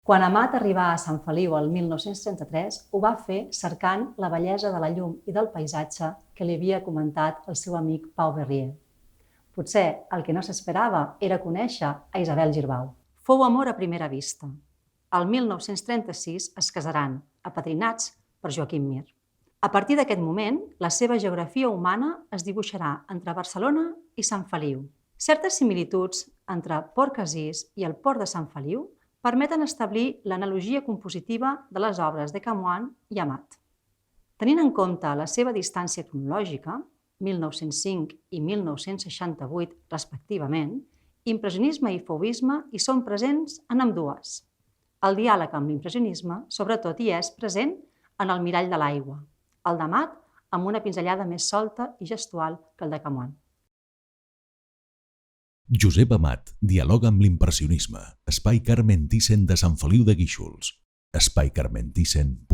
Quan Amat arribà a Sant Feliu el 1933, ho va fer cercant la bellesa de la llum i del paisatge que li havia comentat el seu amic Pau Berrier. Potser el que no s'esperava era conèixer a Isabel Girbau. Fou amor a primera vista. El 1936 es casaran, apadrinats per Joaquim Mir. A partir d'aquest moment, la seva geografia humana es dibuixarà entre Barcelona i Sant Feliu. Certes similituds entre Port Casís i el Port de Sant Feliu permeten establir l'analogia compositiva de les obres de Camoin i Amat. Tenint en compte la seva distància cronològica, 1905 i 1968 respectivament, impressionisme i fauvisme hi són presents en ambdues. El diàleg amb l'impressionisme sobretot hi és present en el mirall de l'aigua, el d'Amat amb una pinzellada més solta i gestual que el de Camoin. Josep Amat dialoga amb l'impressionisme. Espai Carmen Thyssen de Sant Feliu de Guíxols. espaicarmenthyssen.cat